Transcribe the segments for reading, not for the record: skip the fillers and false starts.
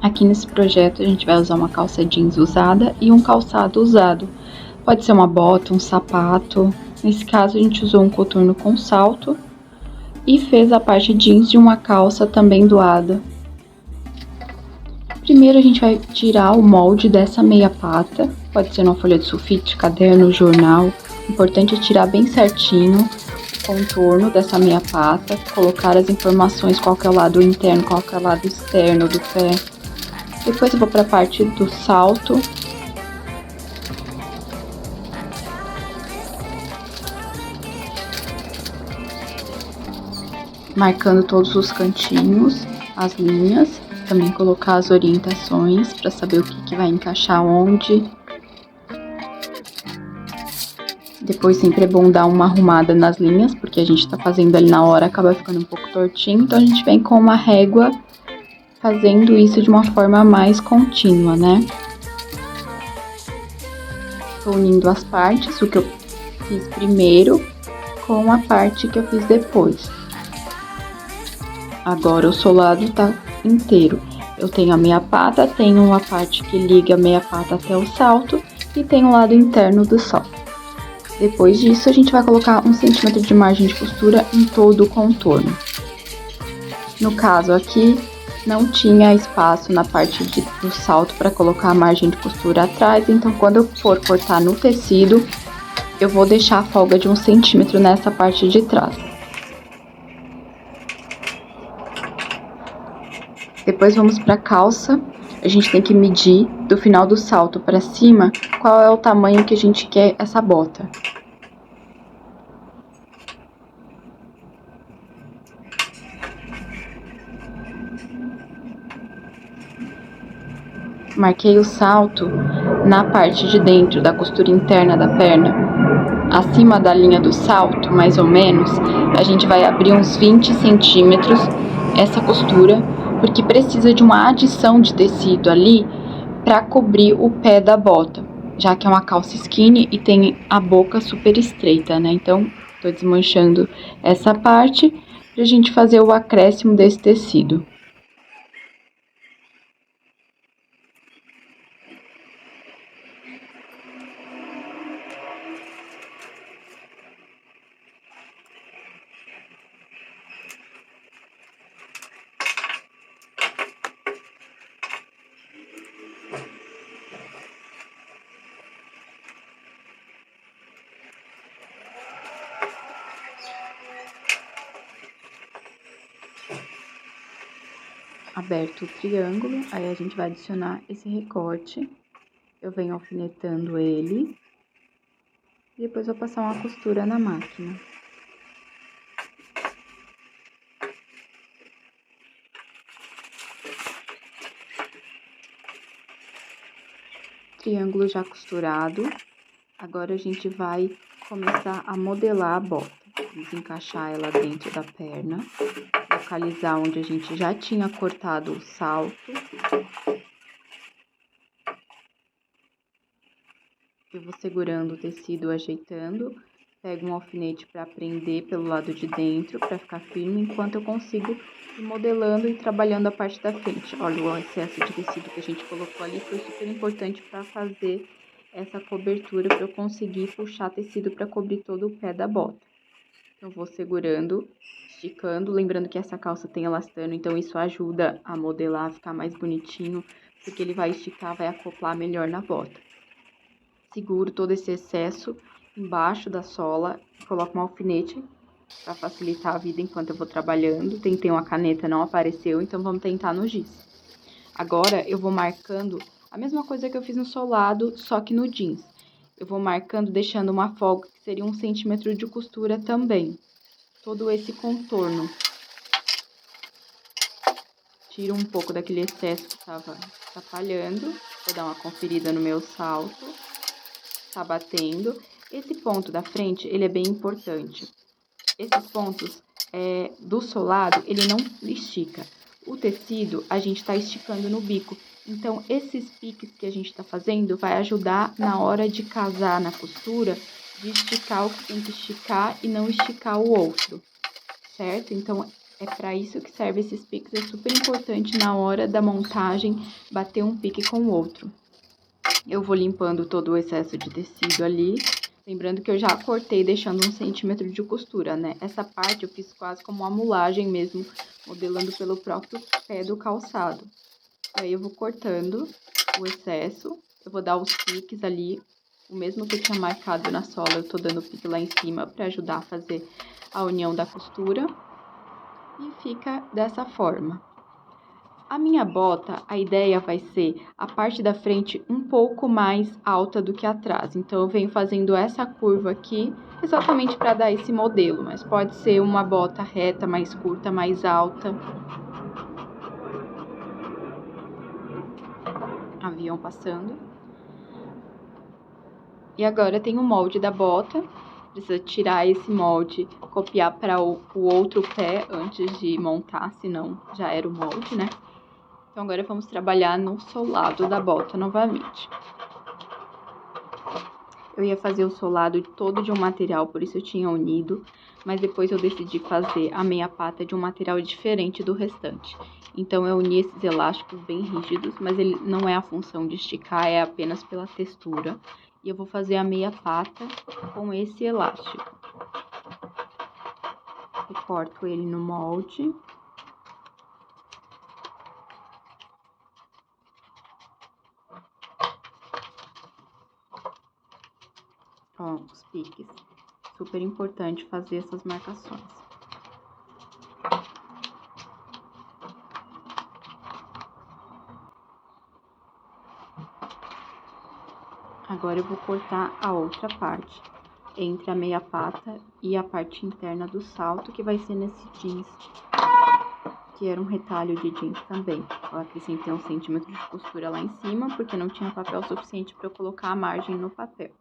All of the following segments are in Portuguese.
Aqui nesse projeto a gente vai usar uma calça jeans usada e um calçado usado. Pode ser uma bota, um sapato. Nesse caso a gente usou um coturno com salto e fez a parte jeans de uma calça também doada. Primeiro a gente vai tirar o molde dessa meia pata, pode ser uma folha de sulfite, caderno, jornal. O importante é tirar bem certinho o contorno dessa meia pata, colocar as informações, qual que é o lado interno, qual que é o lado externo do pé. Depois eu vou para a parte do salto. Marcando todos os cantinhos, as linhas, também colocar as orientações para saber o que vai encaixar onde. Depois sempre é bom dar uma arrumada nas linhas, porque a gente tá fazendo ali na hora, acaba ficando um pouco tortinho, então a gente vem com uma régua fazendo isso de uma forma mais contínua, né? Tô unindo as partes, o que eu fiz primeiro com a parte que eu fiz depois. Agora o solado tá inteiro. Eu tenho a meia pata, tenho uma parte que liga a meia pata até o salto e tem o lado interno do salto. Depois disso, a gente vai colocar 1 centímetro de margem de costura em todo o contorno. No caso aqui, não tinha espaço na parte do salto para colocar a margem de costura atrás, então quando eu for cortar no tecido, eu vou deixar a folga de 1 centímetro nessa parte de trás. Depois vamos para a calça, a gente tem que medir do final do salto para cima qual é o tamanho que a gente quer essa bota. Marquei o salto na parte de dentro da costura interna da perna. Acima da linha do salto, mais ou menos, a gente vai abrir uns 20 centímetros essa costura, porque precisa de uma adição de tecido ali para cobrir o pé da bota, já que é uma calça skinny e tem a boca super estreita, né? Então, tô desmanchando essa parte pra gente fazer o acréscimo desse tecido. Aberto o triângulo, aí a gente vai adicionar esse recorte. Eu venho alfinetando ele. E depois vou passar uma costura na máquina. Triângulo já costurado. Agora a gente vai começar a modelar a bota. Vamos encaixar ela dentro da perna. Localizar onde a gente já tinha cortado o salto. Eu vou segurando o tecido, ajeitando. Pego um alfinete para prender pelo lado de dentro, para ficar firme, enquanto eu consigo ir modelando e trabalhando a parte da frente. Olha, o excesso de tecido que a gente colocou ali foi super importante para fazer essa cobertura, para eu conseguir puxar tecido para cobrir todo o pé da bota. Então, vou segurando, esticando, lembrando que essa calça tem elastano, então isso ajuda a modelar, a ficar mais bonitinho, porque ele vai esticar, vai acoplar melhor na bota. Seguro todo esse excesso embaixo da sola, coloco um alfinete para facilitar a vida enquanto eu vou trabalhando. Tentei uma caneta, não apareceu, então vamos tentar no giz. Agora eu vou marcando a mesma coisa que eu fiz no solado, só que no jeans. Eu vou marcando, deixando uma folga, que seria 1 centímetro de costura também. Todo esse contorno. Tiro um pouco daquele excesso que estava atrapalhando. Vou dar uma conferida no meu salto. Tá batendo. Esse ponto da frente, ele é bem importante. Esses pontos do solado, ele não estica. O tecido, a gente tá esticando no bico. Então, esses piques que a gente tá fazendo vai ajudar na hora de casar na costura, de esticar o que tem que esticar e não esticar o outro, certo? Então, É para isso que serve esses piques, é super importante na hora da montagem bater um pique com o outro. Eu vou limpando todo o excesso de tecido ali, lembrando que eu já cortei deixando 1 centímetro de costura, né? Essa parte eu fiz quase como uma mulagem mesmo, modelando pelo próprio pé do calçado. Aí eu vou cortando o excesso, eu vou dar os piques ali, o mesmo que eu tinha marcado na sola, eu tô dando pique lá em cima para ajudar a fazer a união da costura. E fica dessa forma. A minha bota, a ideia vai ser a parte da frente um pouco mais alta do que atrás. Então, eu venho fazendo essa curva aqui, exatamente para dar esse modelo. Mas pode ser uma bota reta, mais curta, mais alta. Avião passando. E agora tem o molde da bota. Precisa tirar esse molde, copiar para o outro pé antes de montar, senão já era o molde, né? Então, agora vamos trabalhar no solado da bota novamente. Eu ia fazer o solado todo de um material, por isso eu tinha unido, mas depois eu decidi fazer a meia pata de um material diferente do restante. Então, eu uni esses elásticos bem rígidos, mas ele não é a função de esticar, é apenas pela textura. E eu vou fazer a meia pata com esse elástico. Eu corto ele no molde. Ó, os piques. Super importante fazer essas marcações. Agora eu vou cortar a outra parte, entre a meia pata e a parte interna do salto, que vai ser nesse jeans, que era um retalho de jeans também. Eu acrescentei 1 centímetro de costura lá em cima, porque não tinha papel suficiente para eu colocar a margem no papel.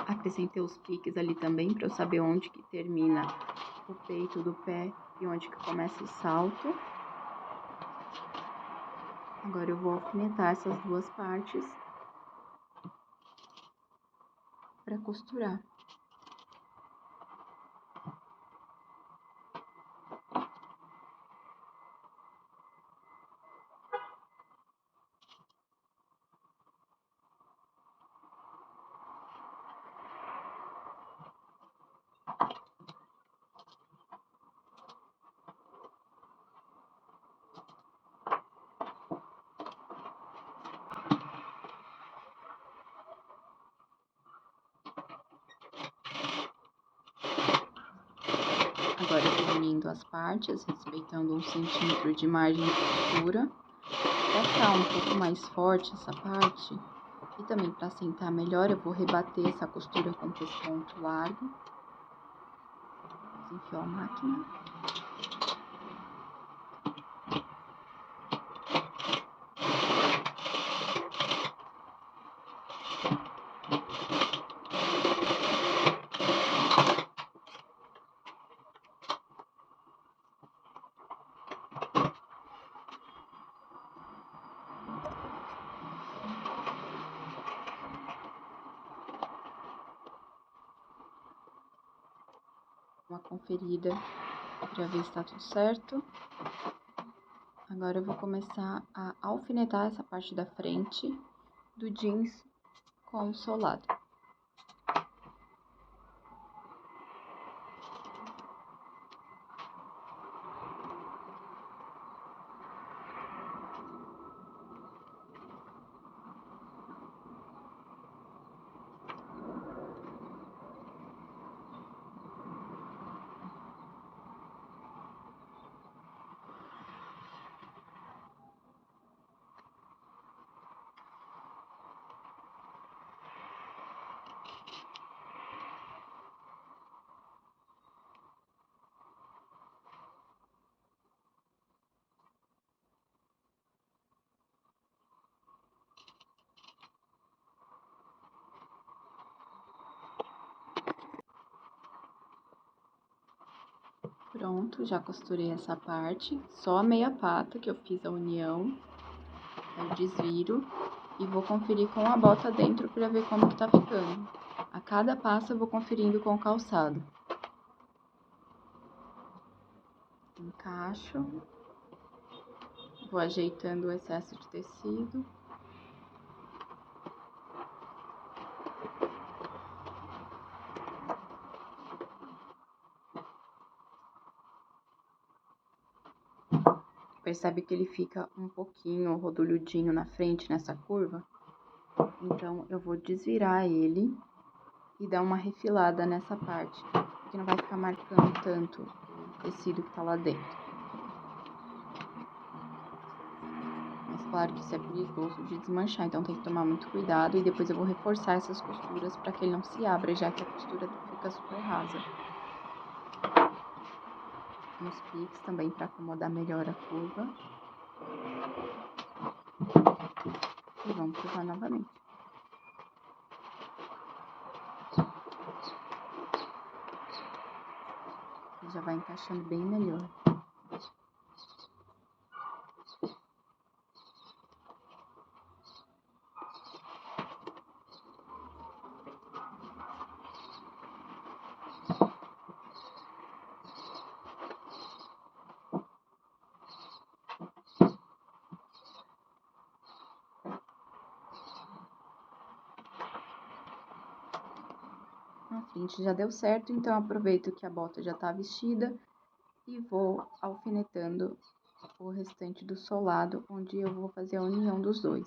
Acrescentei os piques ali também, para eu saber onde que termina o peito do pé e onde que começa o salto. Agora eu vou alfinetar essas duas partes para costurar. Agora eu tô unindo as partes, respeitando 1 centímetro de margem de costura. Pra ficar um pouco mais forte essa parte, e também para assentar melhor, eu vou rebater essa costura com pesponto largo. Desenfiou a máquina. Uma conferida para ver se tá tudo certo. Agora eu vou começar a alfinetar essa parte da frente do jeans com o solado. Pronto, já costurei essa parte, só a meia pata que eu fiz a união. Eu desviro e vou conferir com a bota dentro para ver como que tá ficando. A cada passo eu vou conferindo com o calçado. Encaixo. Vou ajeitando o excesso de tecido. Percebe que ele fica um pouquinho rodulhudinho na frente, nessa curva? Então, eu vou desvirar ele e dar uma refilada nessa parte, porque não vai ficar marcando tanto o tecido que tá lá dentro. Mas claro que isso é perigoso de desmanchar, então tem que tomar muito cuidado e depois eu vou reforçar essas costuras para que ele não se abra, já que a costura fica super rasa. Uns piques também para acomodar melhor a curva. E vamos curvar novamente. Já vai encaixando bem melhor. Na frente já deu certo, então aproveito que a bota já tá vestida e vou alfinetando o restante do solado, onde eu vou fazer a união dos dois.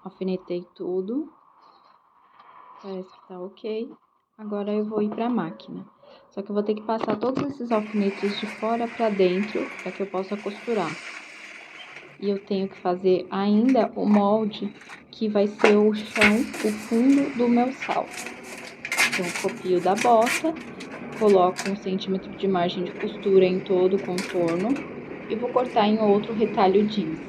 Alfinetei tudo, parece que tá ok. Agora eu vou ir pra máquina. Só que eu vou ter que passar todos esses alfinetes de fora pra dentro, para que eu possa costurar. E eu tenho que fazer ainda o molde, que vai ser o chão, o fundo do meu salto. Então, eu copio da bota, coloco 1 centímetro de margem de costura em todo o contorno e vou cortar em outro retalho jeans.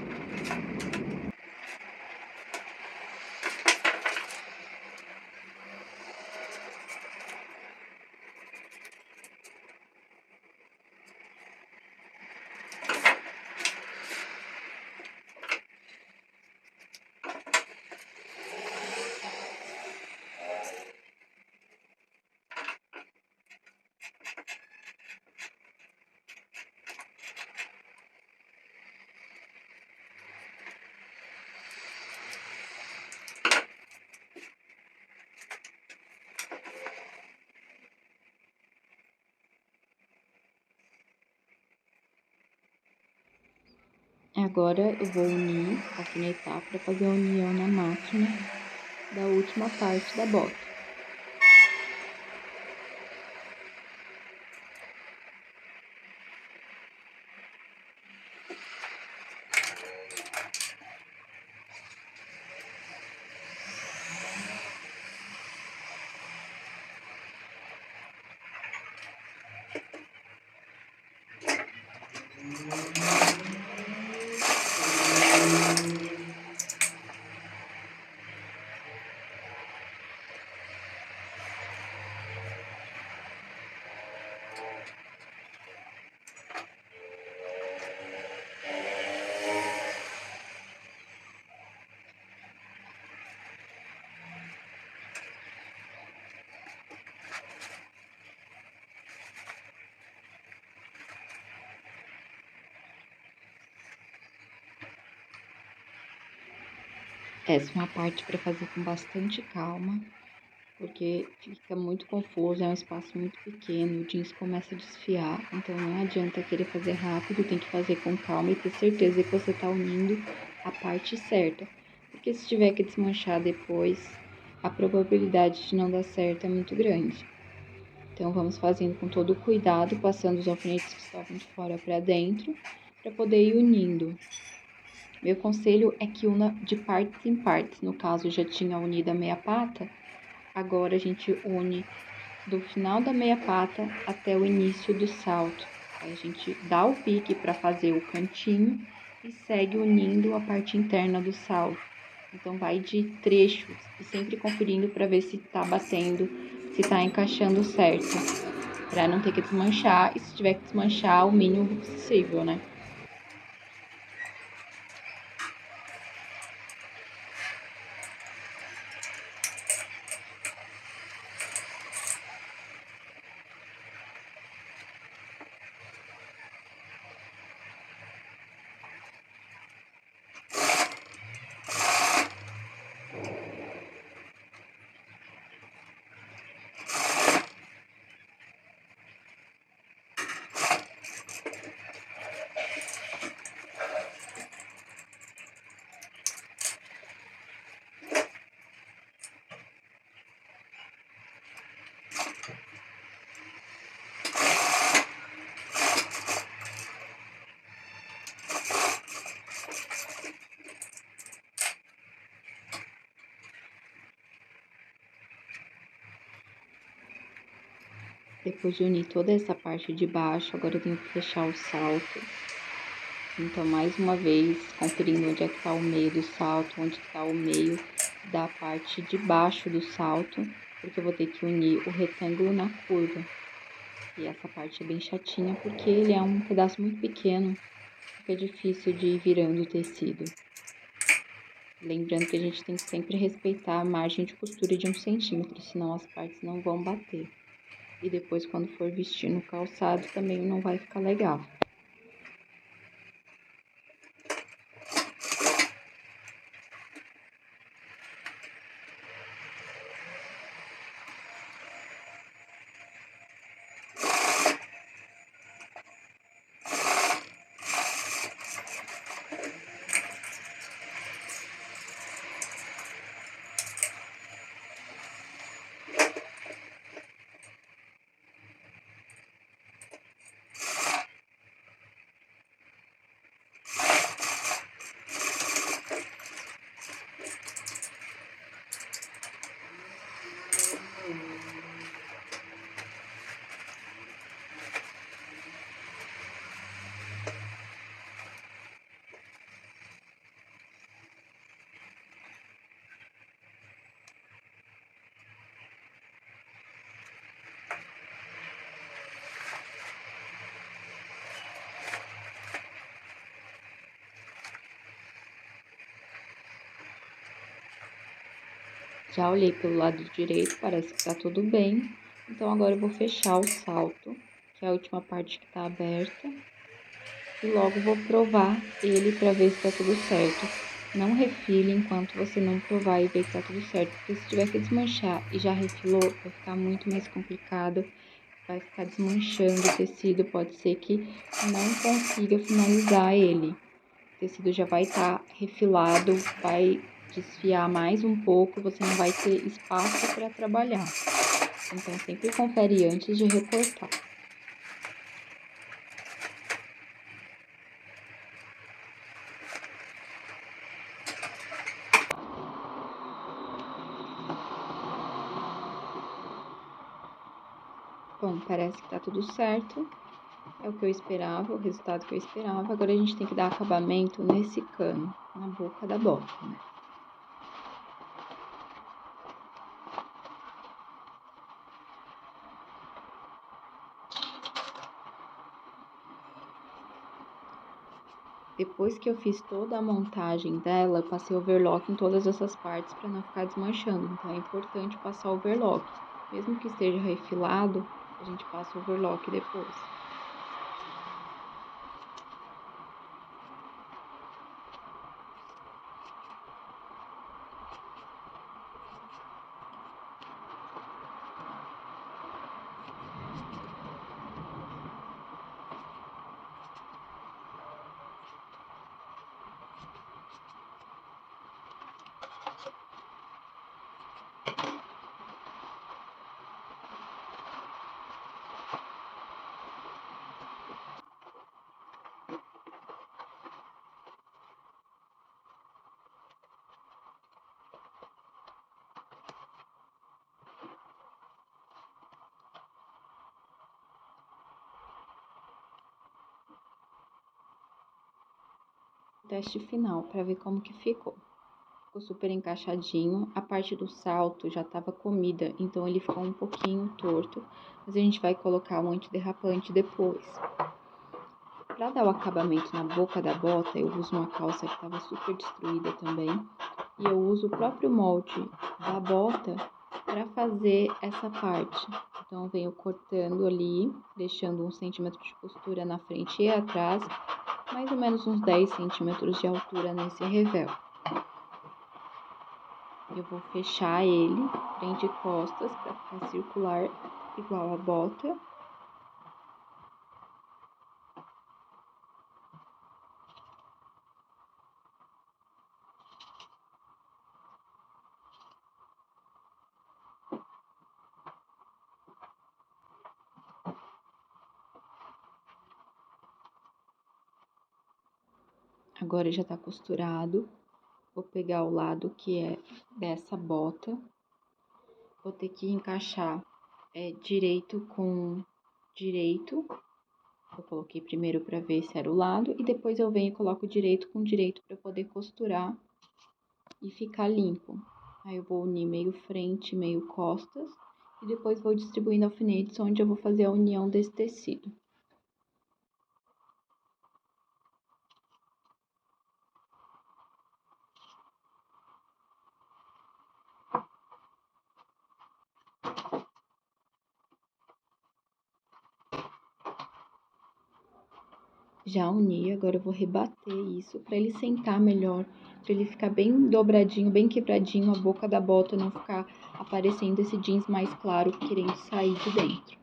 Agora eu vou unir, alfinetar para fazer a união na máquina da última parte da bota. Essa é uma parte para fazer com bastante calma, porque fica muito confuso, é um espaço muito pequeno, o jeans começa a desfiar, então não adianta querer fazer rápido, tem que fazer com calma e ter certeza que você está unindo a parte certa, porque se tiver que desmanchar depois, a probabilidade de não dar certo é muito grande. Então vamos fazendo com todo o cuidado, passando os alfinetes que estavam de fora para dentro, para poder ir unindo. Meu conselho é que una de partes em partes, no caso eu já tinha unido a meia pata, agora a gente une do final da meia pata até o início do salto. Aí a gente dá o pique para fazer o cantinho e segue unindo a parte interna do salto. Então vai de trechos e sempre conferindo para ver se tá batendo, se tá encaixando certo, para não ter que desmanchar e se tiver que desmanchar o mínimo possível, né? Depois de unir toda essa parte de baixo, agora eu tenho que fechar o salto. Então, mais uma vez, conferindo onde é que está o meio do salto, onde está o meio da parte de baixo do salto, porque eu vou ter que unir o retângulo na curva. E essa parte é bem chatinha, porque ele é um pedaço muito pequeno, fica difícil de ir virando o tecido. Lembrando que a gente tem que sempre respeitar a margem de costura de 1 centímetro, senão as partes não vão bater. E depois, quando for vestir no calçado, também não vai ficar legal. Já olhei pelo lado direito, parece que tá tudo bem. Então, agora eu vou fechar o salto, que é a última parte que tá aberta. E logo vou provar ele pra ver se tá tudo certo. Não refile enquanto você não provar e ver que tá tudo certo. Porque se tiver que desmanchar e já refilou, vai ficar muito mais complicado. Vai ficar desmanchando o tecido, pode ser que não consiga finalizar ele. O tecido já vai estar refilado, vai desfiar mais um pouco, você não vai ter espaço para trabalhar. Então, sempre confere antes de recortar. Bom, parece que tá tudo certo. É o que eu esperava, o resultado que eu esperava. Agora a gente tem que dar acabamento nesse cano, na boca da bota, né? Depois que eu fiz toda a montagem dela, eu passei overlock em todas essas partes para não ficar desmanchando. Então, é importante passar overlock. Mesmo que esteja refilado, a gente passa overlock depois. Teste final para ver como que ficou. Ficou super encaixadinho. A parte do salto já estava comida, então ele ficou um pouquinho torto. Mas a gente vai colocar um antiderrapante depois. Para dar o acabamento na boca da bota, eu uso uma calça que estava super destruída também. E eu uso o próprio molde da bota para fazer essa parte. Então, eu venho cortando ali, deixando 1 centímetro de costura na frente e atrás, mais ou menos uns 10 centímetros de altura nesse revel. Eu vou fechar ele, frente e costas, para ficar circular, igual a bota. Agora já tá costurado. Vou pegar o lado que é dessa bota. Vou ter que encaixar direito com direito. Eu coloquei primeiro para ver se era o lado e depois eu venho e coloco direito com direito para poder costurar e ficar limpo. Aí eu vou unir meio frente, meio costas e depois vou distribuindo alfinetes onde eu vou fazer a união desse tecido. Já uni, agora eu vou rebater isso para ele sentar melhor, para ele ficar bem dobradinho, bem quebradinho, a boca da bota não ficar aparecendo esse jeans mais claro querendo sair de dentro.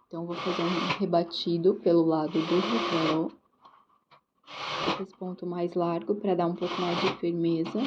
Então, vou fazer um rebatido pelo lado do revel, esse ponto mais largo para dar um pouco mais de firmeza.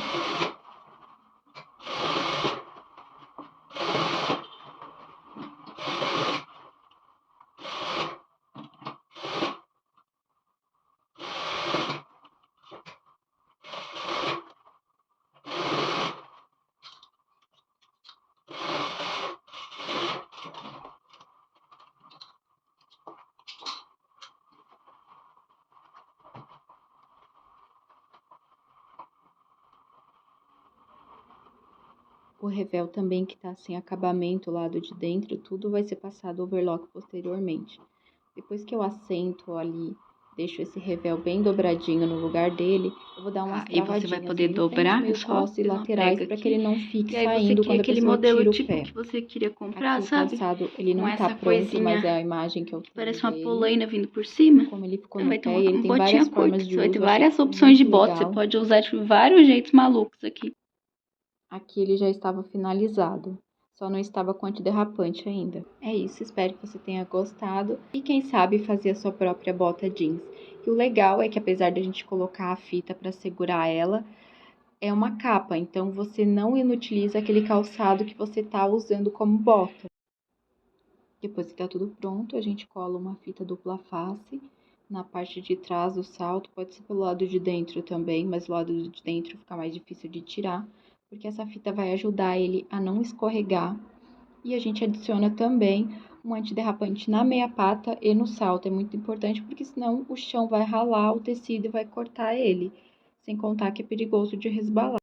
O revel também que tá sem acabamento, o lado de dentro, tudo vai ser passado overlock posteriormente. Depois que eu assento ali, deixo esse revel bem dobradinho no lugar dele, eu vou dar umas travadinhas. E você vai poder dobrar, meio costas e laterais para que ele não fique e aí saindo você quando a aquele pessoa modelo tira o tipo pé. que você queria comprar, Aqui, sabe? o calçado, ele não tá pronto, mas é a imagem que eu tenho parece uma dele. polaina vindo por cima. Como ele ficou Então, no pé, ele tem várias formas de uso. Você vai ter várias opções de bota, você pode usar de vários jeitos malucos aqui. Aqui ele já estava finalizado, só não estava com antiderrapante ainda. É isso, espero que você tenha gostado e quem sabe fazer a sua própria bota jeans. E o legal é que apesar de a gente colocar a fita para segurar ela, é uma capa, então você não inutiliza aquele calçado que você está usando como bota. Depois que tá tudo pronto, a gente cola uma fita dupla face na parte de trás do salto, pode ser pelo lado de dentro também, mas o lado de dentro fica mais difícil de tirar, porque essa fita vai ajudar ele a não escorregar. E a gente adiciona também um antiderrapante na meia pata e no salto, é muito importante, porque senão o chão vai ralar o tecido e vai cortar ele, sem contar que é perigoso de resbalar.